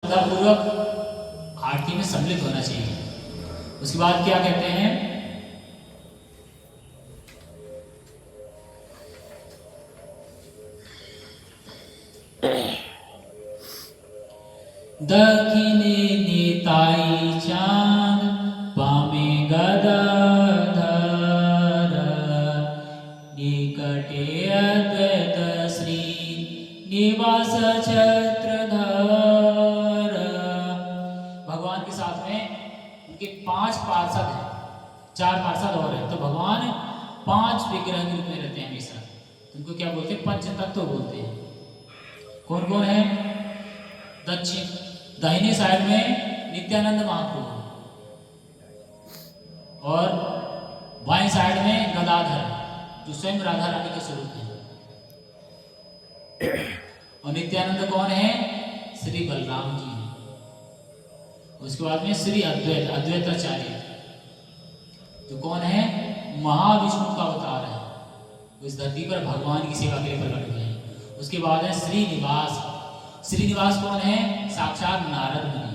श्रद्धापूर्वक आरती में सम्मिलित होना चाहिए। उसके बाद क्या कहते हैं, दक्षिणे नेताई चांद पामे गदाधर निकटे अद्वैत श्री निवास छत्रधर। भगवान के साथ में उनके 5 पार्षद हैं, 4 पार्षद और हैं, तो भगवान 5 विग्रह के रूप में रहते हैं हमेशा। उनको क्या बोलते हैं, पंच तत्व बोलते हैं। कौन कौन है, दक्षिण दाहिने साइड में नित्यानंद महाप्रभु और बाएं साइड में गदाधर जो स्वयं राधा रानी के स्वरूप हैं। और नित्यानंद कौन है, श्री बलराम जी हैं। उसके बाद में श्री अद्वैताचार्य जो कौन है, महाविष्णु का अवतार है, इस धरती पर भगवान की सेवा के लिए प्रकट हुए हैं। उसके बाद है श्रीनिवास। श्रीनिवास कौन है, साक्षात नारद मुनि।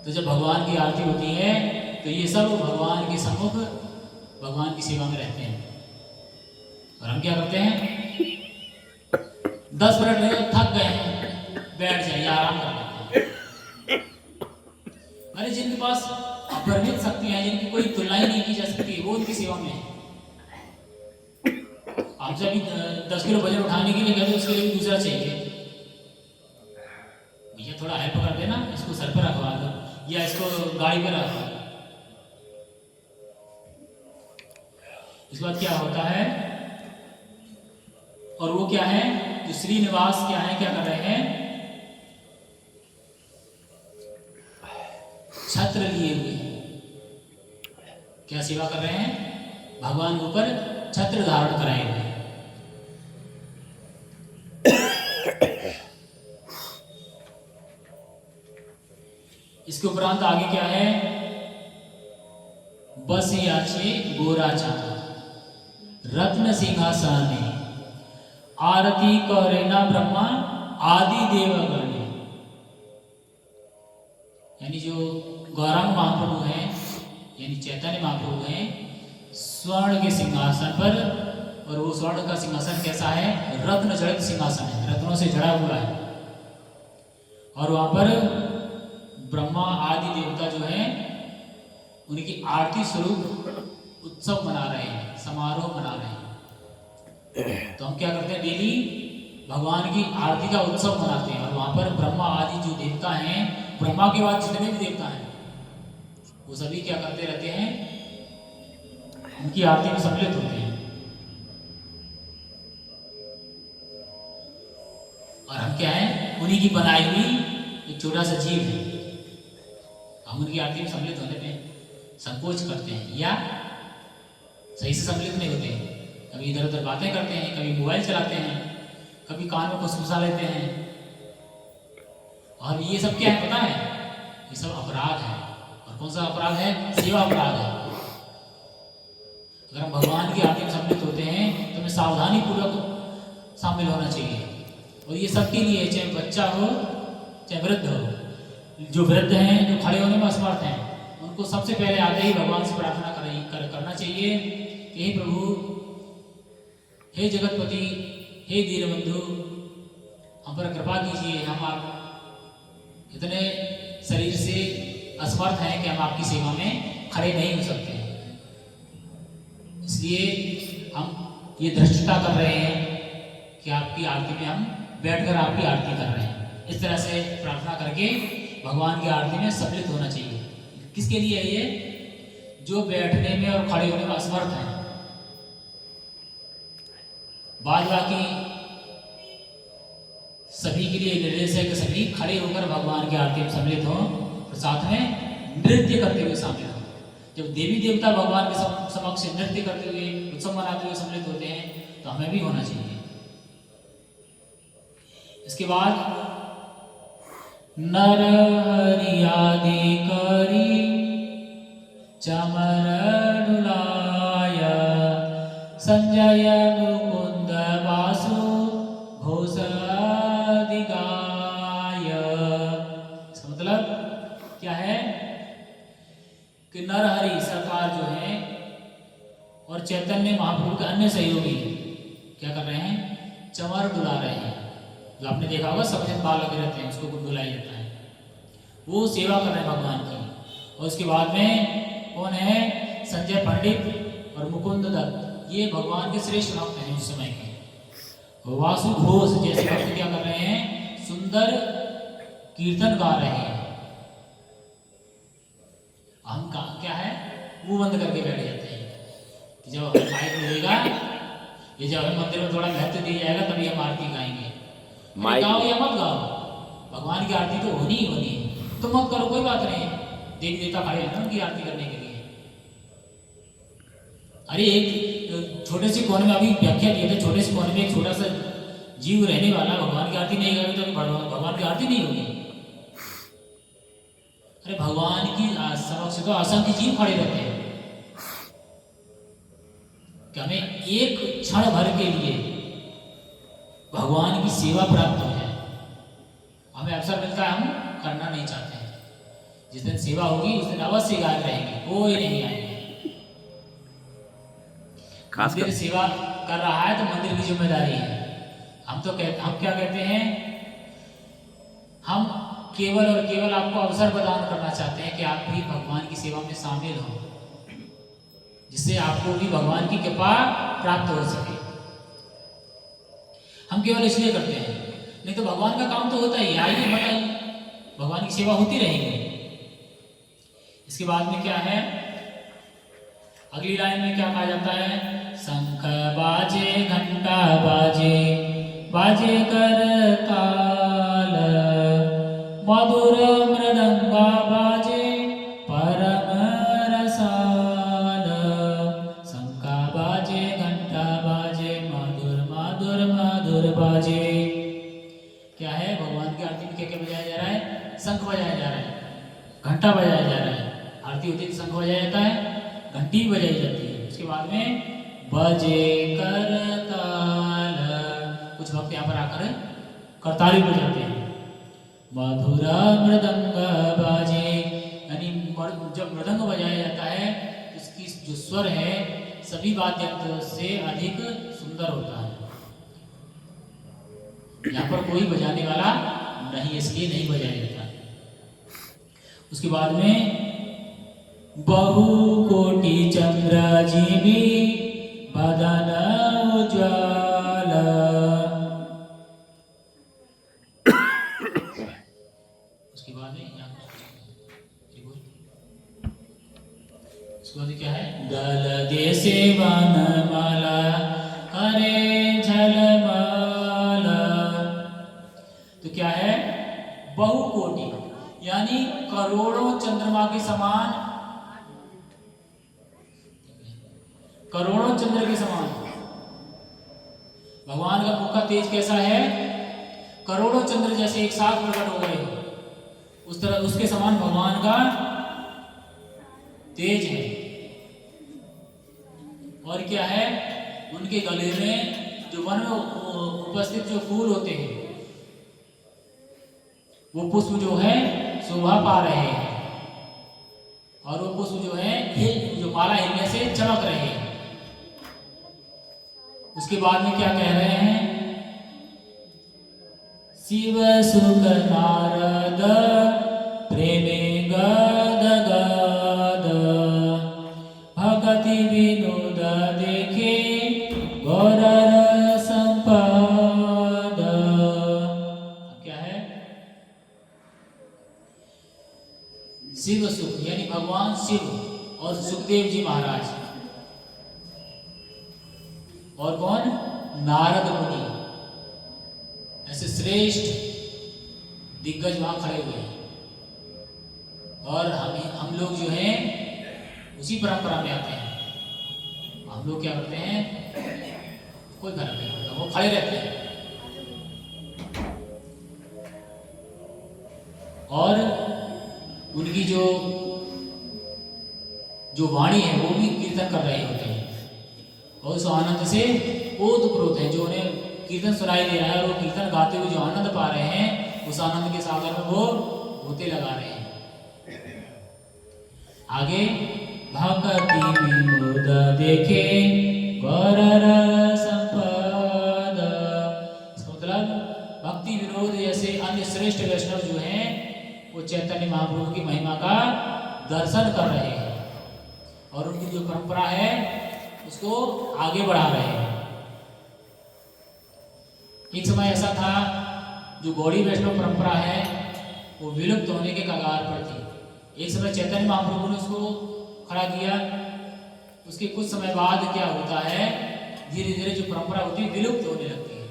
तो जब भगवान की आरती होती है तो ये सब भगवान के सम्मुख भगवान की सेवा में रहते हैं। और हम क्या करते हैं, 10 मिनट में थक गए हैं, बैठ जाइए, आराम कर लेते हैं। अरे जिनके पास अपरिमित शक्ति है, जिनकी कोई तुलना ही नहीं की जा सकती, वो उनकी सेवा में है। आप जब 10 किलो वजन उठाने के लिए गए तो उसके लिए भी दूसरा चाहिए, भैया थोड़ा हेल्प कर देना, इसको सर पर रखवा दो या इसको गाड़ी पर रखवा दो। इस बात क्या होता है, और वो क्या है, जो श्रीनिवास क्या है, क्या कर रहे हैं, छत्र लिए हुए क्या सेवा कर रहे हैं, भगवान के ऊपर छत्र धारण कराए हुए। इसके उपरांत आगे क्या है, बस याचे गोरा चांद रत्न सिंहासने आरती करेना ब्रह्मा आदि देवगण। यानी जो गौरांग महाप्रभु हैं, यानी चैतन्य महाप्रभु हैं, स्वर्ण के सिंहासन पर, और वो स्वर्ण का सिंहासन कैसा है, रत्न जड़ित सिंहासन है, रत्नों से जड़ा हुआ है। और वहां पर ब्रह्मा आदि देवता जो है उनकी आरती स्वरूप उत्सव मना रहे हैं, समारोह मना रहे हैं। तो हम क्या करते हैं, डेली भगवान की आरती का उत्सव मनाते हैं। और वहां पर ब्रह्मा आदि जो देवता हैं, ब्रह्मा के बाद जितने भी देवता हैं वो सभी क्या करते रहते हैं, उनकी आरती में सम्मिलित होते हैं। और हम क्या है, उन्हीं की बनाई हुई एक छोटा सा जीव है, हम उनकी आरती में सम्मिलित होने में संकोच करते हैं या सही से सम्मिलित नहीं होते हैं। कभी इधर उधर बातें करते हैं, कभी मोबाइल चलाते हैं, कभी कान में फुसफुसा लेते हैं। और ये सब क्या है पता है, ये सब अपराध है। और कौन सा अपराध है, सेवा अपराध है। अगर हम भगवान की आरती में सम्मिलित होते हैं तो हमें सावधानी पूर्वक शामिल होना चाहिए। और ये सबके लिए, चाहे बच्चा हो चाहे वृद्ध हो, जो वृद्ध हैं, जो खड़े होने में असमर्थ हैं, उनको सबसे पहले आते ही भगवान से प्रार्थना करना चाहिए कि हे प्रभु, हे जगतपति, हे दीनबंधु, हम पर कृपा कीजिए। हम आप इतने शरीर से असमर्थ हैं कि हम आपकी सेवा में खड़े नहीं हो सकते हैं, इसलिए हम ये धृष्टता कर रहे हैं कि आपकी आरती में हम बैठकर आपकी आरती कर रहे हैं। इस तरह से प्रार्थना करके भगवान की आरती में सम्मिलित होना चाहिए। किसके लिए है ये, जो बैठने में और खड़े होने में असमर्थ हैं। बाद बाकी सभी के लिए निर्देश है कि सभी खड़े होकर भगवान की आरती में सम्मिलित हों और साथ में नृत्य करते हुए शामिल हों। जब देवी देवता भगवान के समक्ष नृत्य करते हुए, उत्सव मनाते हुए सम्मिलित होते हैं तो हमें भी होना चाहिए। इसके बाद नर हरि आदि करी चमर डुलाय संजय मुकुंद वासु घोषादिगा चैतन्य महाप्रभु के अन्य सहयोगी क्या कर रहे हैं, चंवर डुला रहे हैं। जो आपने देखा होगा सफेद बाल लगे रहते हैं, उसको डुलाया जाता है, वो सेवा कर रहे हैं भगवान की। और उसके बाद में कौन है, संजय पंडित और मुकुंद दत्त, ये भगवान के श्रेष्ठ भक्त हैं उस समय के। वासु घोष जैसे भक्त क्या कर रहे हैं, सुंदर कीर्तन गा रहे हैं। हम क्या है, मुंह बंद करके बैठ जाते हैं कि जब माइक मिलेगा, ये जब हमें मंदिर में थोड़ा महत्व दिया जाएगा तभी हम आरती गाएंगे। गाओ या मत गाओ, भगवान की आरती तो होनी ही होनी है, तो मत करो, कोई बात नहीं है। देवी देवता खड़े हैं ना उनकी आरती करने के लिए। अरे एक छोटे से कोने में अभी व्याख्या दिए थे, छोटे से कोने में एक छोटा सा जीव रहने वाला भगवान की आरती नहीं करेगा तो भगवान की आरती नहीं होगी। अरे भगवान की समक्ष तो असंख्य जीव खड़े रहते हैं कि हमें एक क्षण भर के लिए भगवान की सेवा प्राप्त हो जाए। हमें अवसर मिलता है, हम करना नहीं चाहते हैं। जिस दिन सेवा होगी उस दिन अवश्य गायब रहेंगे, कोई नहीं आएंगे। मंदिर सेवा कर रहा है तो मंदिर की जिम्मेदारी है। हम क्या कहते हैं, हम केवल और केवल आपको अवसर प्रदान करना चाहते हैं कि आप भी भगवान की सेवा में शामिल हों, जिससे आपको भी भगवान की कृपा प्राप्त हो सके। हम केवल इसलिए करते हैं, नहीं तो भगवान का काम तो होता ही, आइए बताइए, भगवान की सेवा होती रहेगी। इसके बाद में क्या है, अगली लाइन में क्या कहा जाता है, शंख बाजे घंटा बाजे, बाजे करताल, मधुर मृदंगा बाजे परम रसाल। शंख बाजे घंटा बाजे, मधुर मधुर मधुर बाजे। क्या है, भगवान की आरती में क्या क्या बजाया जा रहा है, शंख बजाया जा रहा है, घंटा बजाया जा रहा है। आरती होती है शंख बजाया जाता है, घंटी भी बजाई जाती है। उसके बाद में बजे करताल, कुछ भक्त यहाँ पर आकर करताली बजाते हैं। मधुरा मृदंग बाजे, यानी जब मृदंग बजाया जाता है तो इसकी जो स्वर है सभी वाद्य यंत्र से अधिक सुंदर होता है। यहाँ पर कोई बजाने वाला नहीं, इसलिए नहीं बजाया जाता। उसके बाद में बहु कोटि चंद्र जीवी बदन उज्ज्वल। उसके बाद क्या है, दल देशे वन माला करे झलमाला। तो क्या है, बहु कोटि यानी करोड़ों चंद्रमा के समान, करोड़ों चंद्र के समान। भगवान का मुख का तेज कैसा है, करोड़ों चंद्र जैसे एक साथ प्रकट हो गए उस तरह, उसके समान भगवान का तेज है। और क्या है, उनके गले में जो वन में उपस्थित जो फूल होते हैं वो पुष्प जो है शोभा पा रहे हैं, और वो पुष्प जो है जो माला हिलने से चमक रहे हैं। उसके बाद में क्या कह रहे हैं, शिव सुख नारद प्रेमे गद गद, भगति विनोद देखे गौर संपद। क्या है, शिव सुख यानी भगवान शिव और सुखदेव जी महाराज, और कौन, नारद मुनि, ऐसे श्रेष्ठ दिग्गज वहां खड़े हुए हैं। और हम लोग जो हैं उसी परंपरा में आते हैं। हम लोग क्या करते हैं, कोई फर्क नहीं पड़ता, वो खड़े रहते हैं और उनकी जो वाणी है वो भी कीर्तन कर रहे होते हैं, और उस आनंद से ओतप्रोत है। जो उन्हें कीर्तन सुनाई दे रहा है और वो कीर्तन गाते हुए जो आनंद पा रहे हैं, उस आनंद के सागर में वो होते लगा रहे हैं। आगे भक्ति विनोद देखे गौर संपद। मतलब भक्ति विनोद जैसे अन्य श्रेष्ठ वैष्णव जो हैं वो चैतन्य महाप्रभु की महिमा का दर्शन कर रहे हैं और उनकी जो परंपरा है उसको आगे बढ़ा रहे हैं। एक समय ऐसा था जो गौड़ी वैष्णव परंपरा है वो विलुप्त होने के कगार पर थी। एक समय चैतन्य महाप्रभु ने उसको खड़ा किया। उसके कुछ समय बाद क्या होता है, धीरे धीरे जो परंपरा होती है विलुप्त होने लगती है।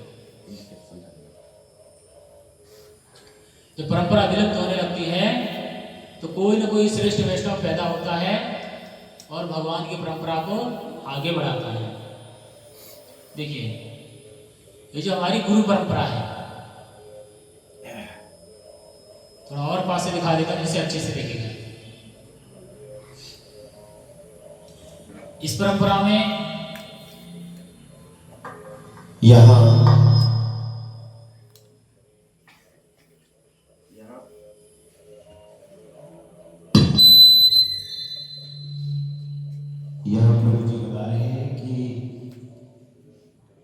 जब परंपरा विलुप्त होने लगती है तो कोई न कोई श्रेष्ठ वैष्णव पैदा होता है और भगवान की परंपरा को आगे बढ़ाता है। देखिए ये जो हमारी गुरु परंपरा है, थोड़ा और पास से दिखा देता हूं जिससे अच्छे से देखेगा। इस परंपरा में यहाँ प्रभु जी बता रहे हैं कि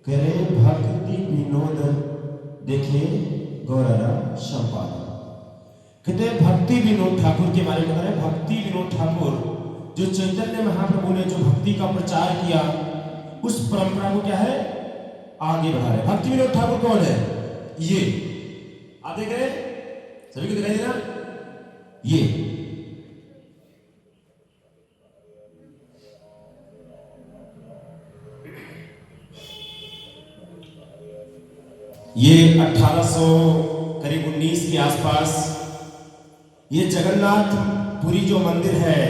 करे भक्ति विनोद देखे गौररा संपाद। कहते भक्ति विनोद ठाकुर के बारे में बता रहे। भक्ति विनोद ठाकुर जो चैतन्य महाप्रभु ने जो भक्ति का प्रचार किया उस परंपरा को क्या है आगे बढ़ा रहे। भक्ति विनोद ठाकुर कौन है? ये आप देख रहे हैं, सभी को दिखाई दे रहा? ये 1800 करीब 19 के आसपास ये जगन्नाथपुरी जो मंदिर है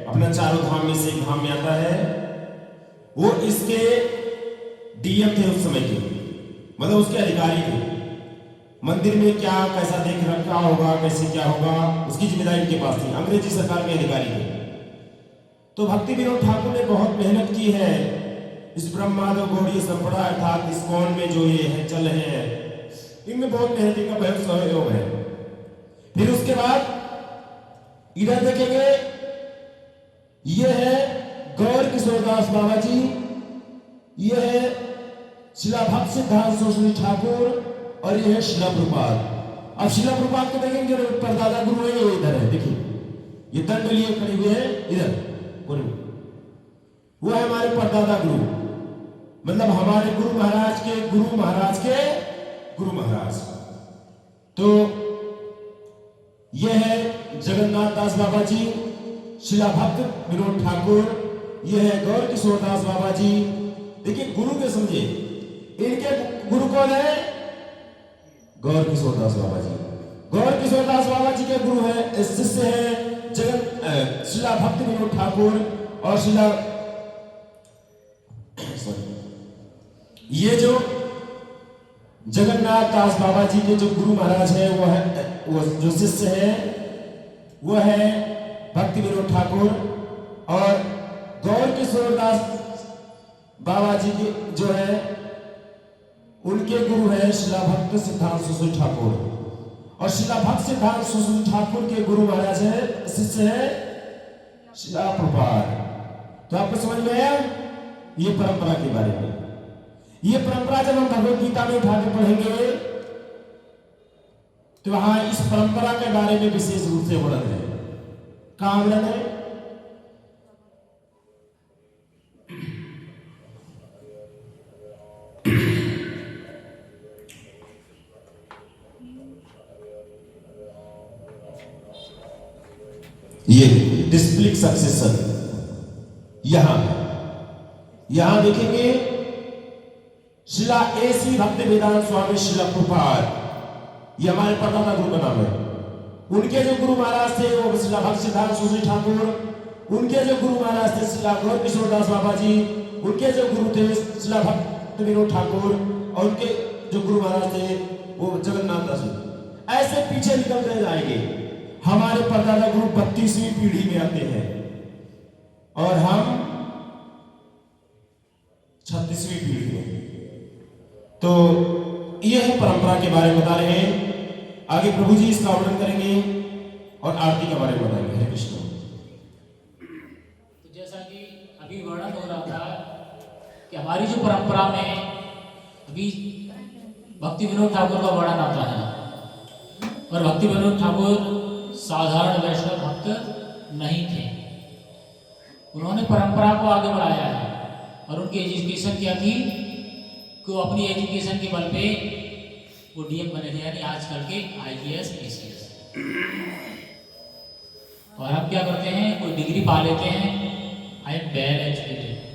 अपना चारों धाम में से एक धाम में आता है, वो इसके डीएम थे उस समय के, मतलब उसके अधिकारी थे। मंदिर में क्या कैसा देख रखा होगा, कैसे क्या होगा, उसकी जिम्मेदारी उनके पास थी। अंग्रेजी सरकार के अधिकारी थे। तो भक्ति विनोद ठाकुर ने बहुत मेहनत की है इस ब्रह्मांड गौड़ीय संप्रदाय अर्थात इस्कॉन में जो ये है चल रहे हैं, इनमें बहुत मेहनत का बहुत सहयोग है। फिर उसके बाद इधर देखेंगे, ये है गौर किशोरदास बाबा जी, ये है शिला भक्त सिद्धांत सरस्वती ठाकुर और ये है शिला प्रभुपाद। अब शिला प्रभुपाद को देखेंगे जो परदादा गुरु है, ये इधर है। देखिए ये दंड लिए खड़े हुए हैं इधर, वो है हमारे परदादा गुरु, मतलब हमारे गुरु महाराज के गुरु महाराज के गुरु महाराज। तो यह है जगन्नाथ दास बाबा जी, शिला भक्त विनोद ठाकुर, यह है गौर किशोरदास बाबा जी। देखिए गुरु के समझे, इनके गुरु कौन है? गौर किशोरदास बाबा जी। गौर किशोरदास बाबा जी के गुरु है, शिष्य है शिला भक्त विनोद ठाकुर और शिला ये जो जगन्नाथ दास बाबा जी के जो गुरु महाराज है वो जो शिष्य है वो है भक्ति विनोद ठाकुर, और गौर किशोरदास बाबा जी के जो है उनके गुरु है शिला भक्त सिद्धांत सरस्वती ठाकुर, और शिला भक्त सिद्धांत सरस्वती ठाकुर के गुरु महाराज है शिष्य है शिला प्रभुपाद। तो आपको समझ में आया ये परंपरा के बारे में। ये परंपरा जब हम भगवत गीता में उठा के पढ़ेंगे तो वहां इस परंपरा के बारे में विशेष रूप से वर्णन है। कहां वर्णन है? ये डिस्प्लिक सक्सेशन यहां देखेंगे शिला एसी भक्त वेदांत स्वामी शिला प्रभुपाद, ये हमारे परदादा गुरु का नाम है। उनके जो गुरु महाराज थे वो शिला भक्त सिद्धांत सरस्वती ठाकुर, उनके जो गुरु महाराज थे शिला गौर किशोरदास बाबा जी, उनके जो गुरु थे शिला भक्त विनोद ठाकुर, और उनके जो गुरु महाराज थे वो जगन्नाथ दास जी। ऐसे पीछे निकलते जाएंगे। हमारे परदादा गुरु 32वीं पीढ़ी में आते हैं और हम 36वीं पीढ़ी में। तो यह परंपरा के बारे में बता रहे हैं। आगे प्रभु जी इसका वर्णन करेंगे और आरती के बारे में बताएंगे। हरे कृष्ण। तो कि हमारी जो परंपरा में अभी भक्ति विनोद ठाकुर का वर्णन आता है, और भक्ति विनोद ठाकुर साधारण वैष्णव भक्त नहीं थे। उन्होंने परंपरा को आगे बढ़ाया है और उनकी एजुकेशन क्या थी कि वो अपनी एजुकेशन के बल पे वो डीएम बने थे, यानी आजकल के आईएएस पीसीएस। और हम क्या करते हैं, कोई डिग्री पा लेते हैं, आई एम वेल एजुकेटेड,